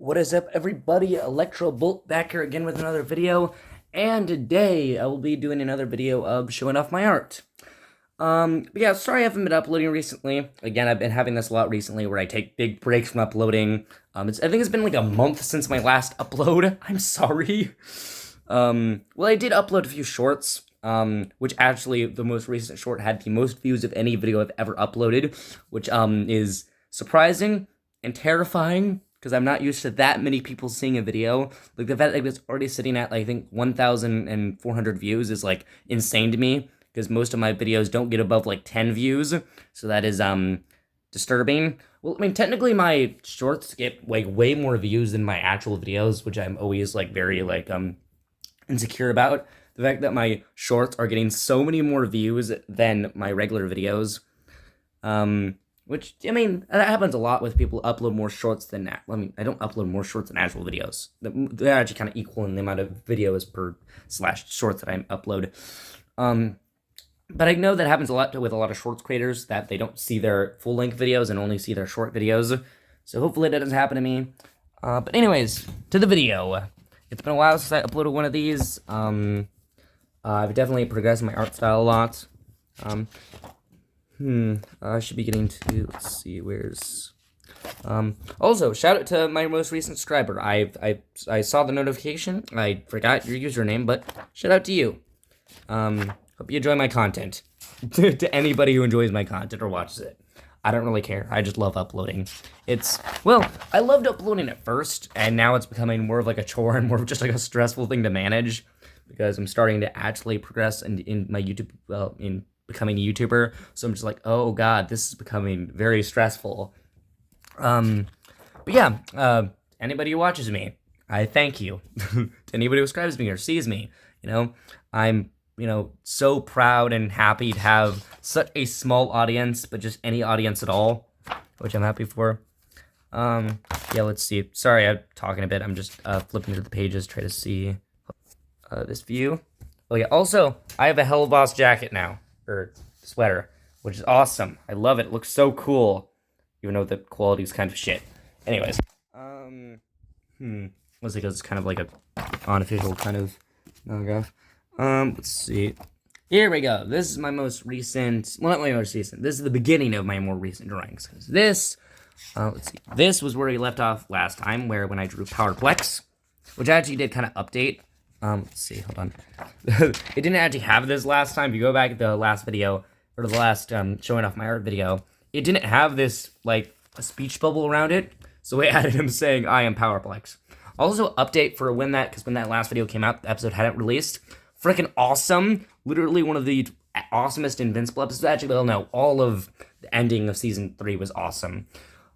What is up, everybody? Electro-Bolt back here again with another video, and today I will be doing another video of showing off my art. But yeah, sorry I haven't been uploading recently. Again, I've been having this a lot recently where I take big breaks from uploading. I think it's been like a month since my last upload. I'm sorry. Well, I did upload a few shorts, which actually the most recent short had the most views of any video I've ever uploaded, which, is surprising and terrifying, because I'm not used to that many people seeing a video. Like, the fact that it's already sitting at, like, I think 1,400 views is, like, insane to me, because most of my videos don't get above, like, 10 views, so that is, disturbing. Well, I mean, technically my shorts get, like, way more views than my actual videos, which I'm always, like, very, like, insecure about. The fact that my shorts are getting so many more views than my regular videos, which, I mean, that happens a lot with people upload more shorts than that. I mean, I don't upload more shorts than actual videos. They're actually kind of equal in the amount of videos per slash shorts that I upload. But I know that happens a lot with a lot of shorts creators, that they don't see their full-length videos and only see their short videos. So hopefully that doesn't happen to me. But anyways, to the video. It's been a while since I uploaded one of these. I've definitely progressed my art style a lot. I should be getting to, let's see, where's, also, shout out to my most recent subscriber. I saw the notification, I forgot your username, but shout out to you. Hope you enjoy my content. To anybody who enjoys my content or watches it. I don't really care, I just love uploading. Well, I loved uploading at first, and now it's becoming more of like a chore and more of just like a stressful thing to manage, because I'm starting to actually progress in my YouTube, in becoming a YouTuber, so I'm just like, oh god, this is becoming very stressful. But yeah, anybody who watches me, I thank you. To anybody who subscribes to me or sees me, I'm, so proud and happy to have such a small audience, but just any audience at all, which I'm happy for. Yeah, let's see. Sorry, I'm talking a bit. I'm just flipping through the pages, try to see this view. Oh yeah, also, I have a Hell Boss jacket now. Or sweater, which is awesome. I love it. It looks so cool, even though the quality is kind of shit. Anyways, looks like it's kind of like a unofficial kind of knockoff. Let's see. Here we go. This is my most recent. Well, not my most recent. This is the beginning of my more recent drawings. This, let's see. This was where we left off last time, when I drew Powerplex, which I actually did kind of update. Let's see, hold on. It didn't actually have this last time. If you go back to the last video, or the last showing off my art video, it didn't have this, like, a speech bubble around it, so we added him saying, I am Powerplex. Also, update for when that last video came out, the episode hadn't released. Freaking awesome. Literally one of the awesomest Invincible episodes. Actually, well, no, all of the ending of Season 3 was awesome.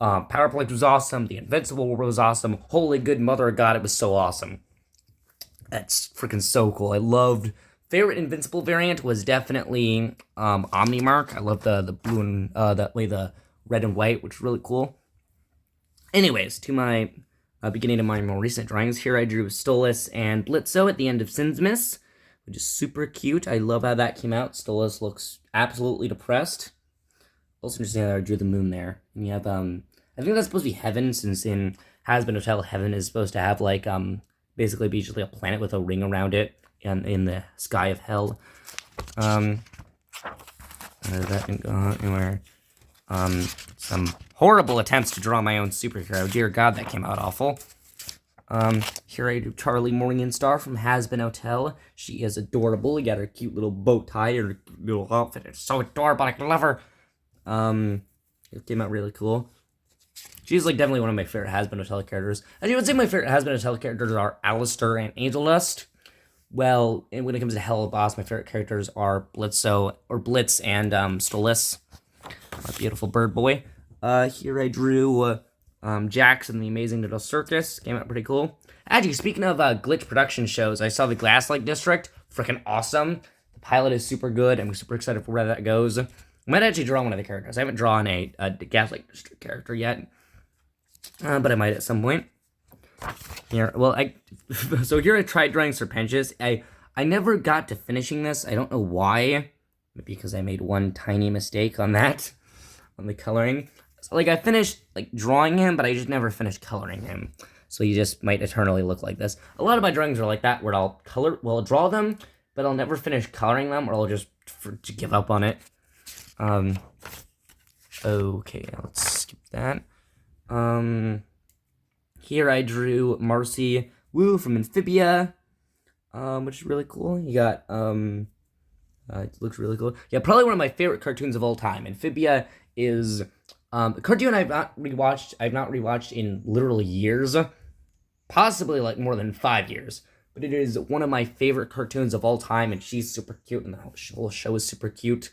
Powerplex was awesome. The Invincible was awesome. Holy good mother of God, it was so awesome. That's freaking so cool. I loved. Favorite Invincible variant was definitely Omnimark. I love the blue and the red and white, which is really cool. Anyways, to my beginning of my more recent drawings, here I drew Stolas and Blitzo at the end of Sinzmas, which is super cute. I love how that came out. Stolas looks absolutely depressed. Also interesting that I drew the moon there. And you have I think that's supposed to be heaven, since in Has-Been Hotel, heaven is supposed to have like basically be just like a planet with a ring around it in the sky of hell. That didn't go anywhere. Some horrible attempts to draw my own superhero. Dear God, that came out awful. Here I do Charlie Morningstar from Has-Been Hotel. She is adorable. You got her cute little bow tie, her little outfit. It's so adorable, I love her. It came out really cool. She's, like, definitely one of my favorite Has-Been Hotel characters. I would say my favorite Has-Been Hotel characters are Alistair and Angel Dust. Well, when it comes to Hell Boss, my favorite characters are Blitz and Stolas. A beautiful bird boy. Here I drew Jax and the Amazing Little Circus. Came out pretty cool. Actually, speaking of glitch production shows, I saw the Gaslight District. Freaking awesome. The pilot is super good. I'm super excited for where that goes. I might actually draw one of the characters. I haven't drawn a Gaslight District character yet. But I might at some point. Here, well, so here I tried drawing Serpentius. I never got to finishing this. I don't know why. Maybe because I made one tiny mistake on that, on the coloring. So, like, I finished, like, drawing him, but I just never finished coloring him. so he just might eternally look like this. A lot of my drawings are like that, where I'll draw them, but I'll never finish coloring them, or I'll just give up on it. Okay, let's skip that. Here I drew Marcy Wu from Amphibia, which is really cool. You got, it looks really cool. Yeah, probably one of my favorite cartoons of all time. Amphibia is a cartoon I've not rewatched in literally years, possibly like more than 5 years. But it is one of my favorite cartoons of all time, and she's super cute, and the whole show is super cute.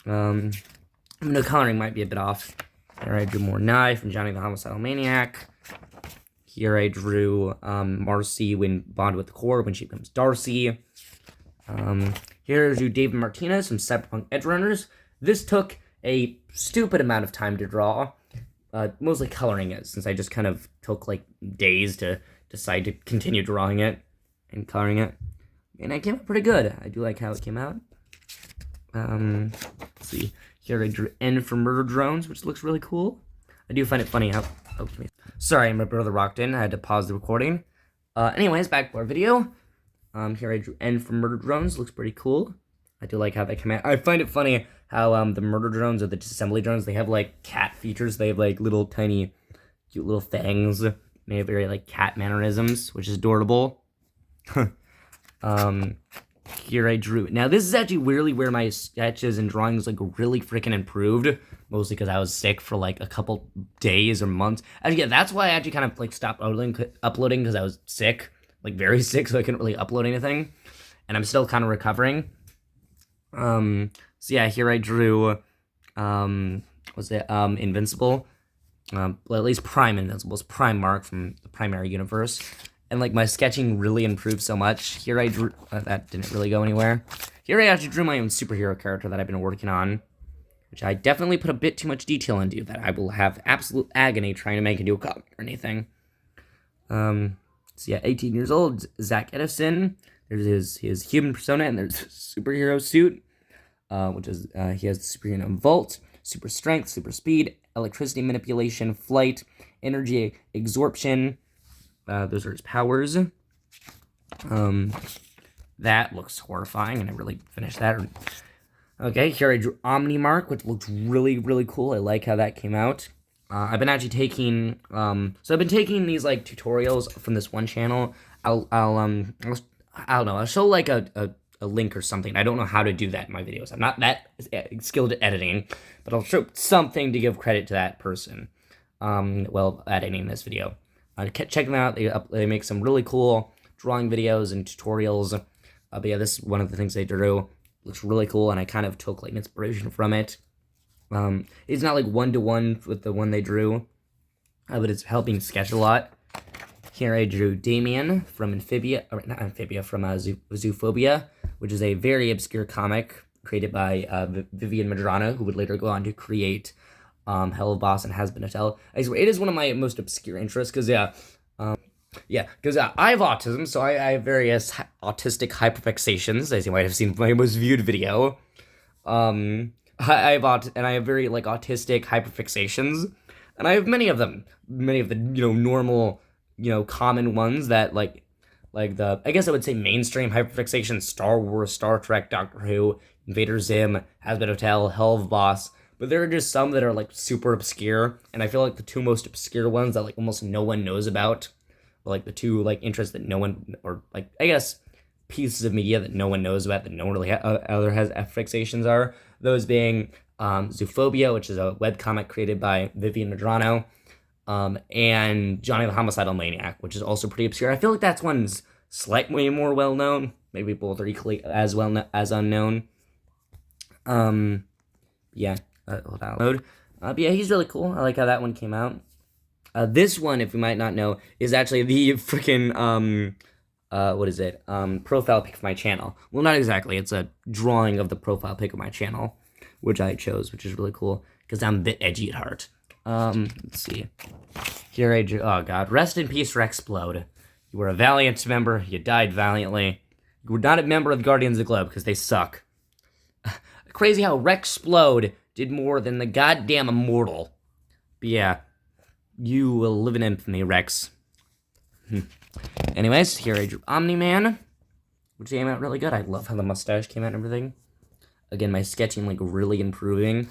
The coloring might be a bit off. Here I drew more Nye from Johnny the Homicidal Maniac. Here I drew Marcy when bonded with the Core when she becomes Darcy. Here I drew David Martinez from Cyberpunk Edgerunners. This took a stupid amount of time to draw, mostly coloring it, since I just kind of took like days to decide to continue drawing it and coloring it. And it came out pretty good. I do like how it came out. Let's see. Here I drew N for Murder Drones, which looks really cool. I do find it funny how... Oh, sorry, my brother rocked in. I had to pause the recording. Anyways, back to our video. Here I drew N for Murder Drones. Looks pretty cool. I do like how they come out. I find it funny how the murder drones or the disassembly drones, they have like cat features. They have like little tiny, cute little fangs. They have very like cat mannerisms, which is adorable. Here I drew. Now this is actually weirdly where my sketches and drawings like really freaking improved, mostly because I was sick for like a couple days or months. And yeah, that's why I actually kind of like stopped uploading because I was sick, like very sick, so I couldn't really upload anything. And I'm still kind of recovering. So yeah, here I drew, Invincible, well, at least Prime Invincible. It's Prime Mark from the Primary Universe. And like my sketching really improved so much. Here I drew, that didn't really go anywhere. Here I actually drew my own superhero character that I've been working on, which I definitely put a bit too much detail into, that I will have absolute agony trying to make into a comic or anything. So yeah, 18 years old, Zach Edison. There's his human persona, and there's his superhero suit, which is, he has the superhero Volt, super strength, super speed, electricity manipulation, flight, energy absorption. Those are his powers. That looks horrifying, and I really finished that. Okay, here I drew Omnimark, which looks really, really cool. I like how that came out. I've been actually taking, so I've been taking these, like, tutorials from this one channel. I don't know, I'll show, like, a link or something. I don't know how to do that in my videos. I'm not that skilled at editing, but I'll show something to give credit to that person, while editing this video. Check them out. They make some really cool drawing videos and tutorials. But yeah, this is one of the things they drew. Looks really cool, and I kind of took like inspiration from it. It's not like one-to-one with the one they drew, but it's helping sketch a lot. Here I drew Damien from Amphibia, or not Amphibia, from Zoophobia, which is a very obscure comic created by Vivian Madrano, who would later go on to create Hell of Boss and Has Been a Tell. It is one of my most obscure interests, because I have autism, so I have various autistic hyperfixations, as you might have seen from my most viewed video. I have very like autistic hyperfixations, and I have many of them. Many of the normal, common ones that like the, I guess I would say, mainstream hyperfixation: Star Wars, Star Trek, Doctor Who, Invader Zim, Has Been a Tell, Hell of Boss. But there are just some that are like super obscure, and I feel like the two most obscure ones that like almost no one knows about, or like the two like interests that no one, or like I guess pieces of media that no one knows about, that no one really other has fixations, are those being Zoophobia, which is a webcomic created by Vivian Madrano, and Johnny the Homicidal Maniac, which is also pretty obscure. I feel like that's one's slightly more well known. Maybe both are equally as well as unknown. Yeah. But yeah, he's really cool. I like how that one came out. This one, if you might not know, is actually the freaking profile pic for my channel. Well, not exactly. It's a drawing of the profile pic of my channel, which I chose, which is really cool because I'm a bit edgy at heart. Let's see. Here I drew. Oh God, rest in peace, Rexplode. You were a valiant member. You died valiantly. You were not a member of the Guardians of the Globe because they suck. Crazy how Rexplode did more than the goddamn Immortal. But yeah, you will live in infamy, Rex. Anyways, here I drew Omni-Man, which came out really good. I love how the mustache came out and everything. Again, my sketching, like, really improving.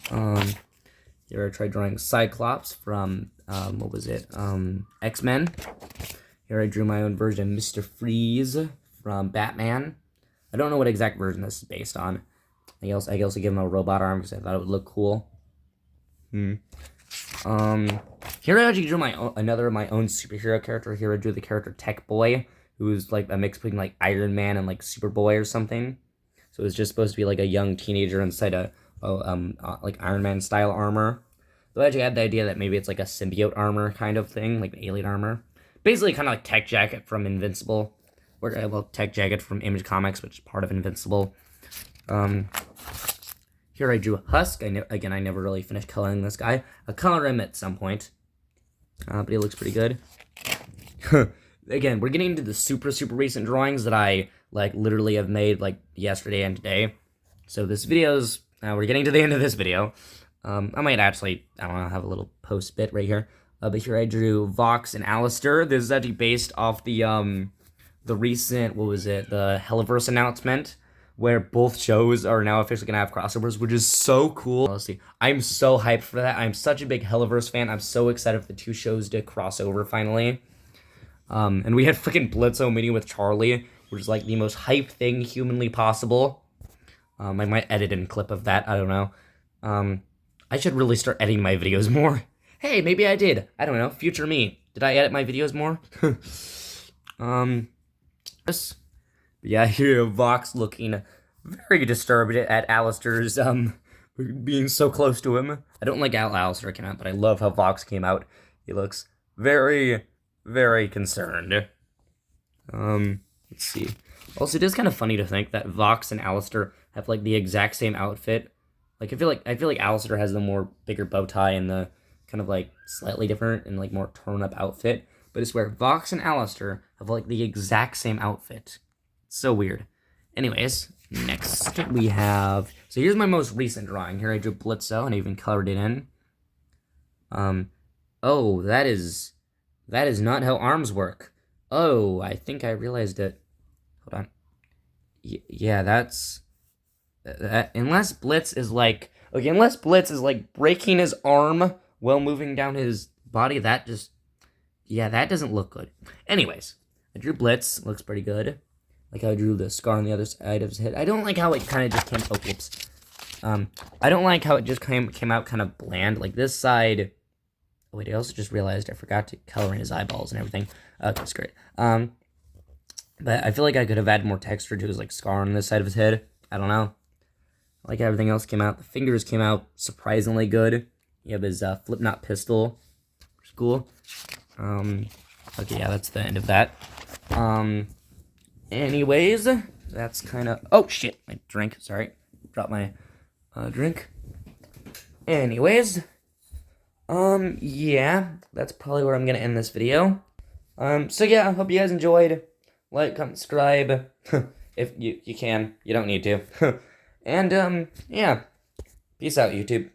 Here I tried drawing Cyclops from, what was it, X-Men. Here I drew my own version, Mr. Freeze from Batman. I don't know what exact version this is based on. I also give him a robot arm because I thought it would look cool. Here I actually drew another of my own superhero character. Here I drew the character Tech Boy, who's like a mix between like Iron Man and like Superboy or something. So it's just supposed to be like a young teenager inside a like Iron Man style armor. Though I actually had the idea that maybe it's like a symbiote armor kind of thing, like an alien armor. Basically kind of like Tech Jacket from Invincible. Or, well, Tech Jacket from Image Comics, which is part of Invincible. Here I drew Husk. Again, I never really finished coloring this guy. I'll color him at some point. But he looks pretty good. Again, we're getting into the super recent drawings that I, like, literally have made, like, yesterday and today. So this video's... we're getting to the end of this video. I might actually, I don't know, have a little post bit right here. But here I drew Vox and Alistair. This is actually based off the recent, what was it, the Helliverse announcement, where both shows are now officially going to have crossovers, which is so cool. Honestly, I'm so hyped for that. I'm such a big Helliverse fan. I'm so excited for the two shows to cross over finally. And we had freaking Blitzo meeting with Charlie, which is like the most hype thing humanly possible. I might edit in a clip of that. I don't know. I should really start editing my videos more. Hey, maybe I did. I don't know. Future me. Did I edit my videos more? Yes. Yeah, here Vox looking very disturbed at Alistair's being so close to him. I don't like how Alistair came out, but I love how Vox came out. He looks very concerned. Let's see. Also, it is kind of funny to think that Vox and Alistair have like the exact same outfit. Like I feel like Alistair has the more bigger bow tie and the kind of like slightly different and like more torn up outfit. But I swear, Vox and Alistair have like the exact same outfit. It's so weird. Anyways, next we have... So here's my most recent drawing. Here I drew Blitzo and I even colored it in. Oh, that is not how arms work. Oh, I think I realized it. Hold on. Yeah, that's... unless Blitz is like... Okay, unless Blitz is like breaking his arm while moving down his body, that just... Yeah, that doesn't look good. Anyways, I drew Blitz. Looks pretty good. Like how I drew the scar on the other side of his head. I don't like how it kind of just came... Oh, whoops. I don't like how it just came out kind of bland. Like this side... Oh, wait, I also just realized I forgot to color in his eyeballs and everything. Okay, that's great. But I feel like I could have added more texture to his like scar on this side of his head. I don't know. I like how everything else came out. The fingers came out surprisingly good. You have his flip knot pistol. Which is cool. Okay, yeah, that's the end of that. Anyways, that's kind of... Oh, shit, my drink, sorry. Dropped my drink. Anyways, yeah, that's probably where I'm gonna end this video. So yeah, I hope you guys enjoyed. Like, comment, subscribe, if you can. You don't need to. And, yeah, peace out, YouTube.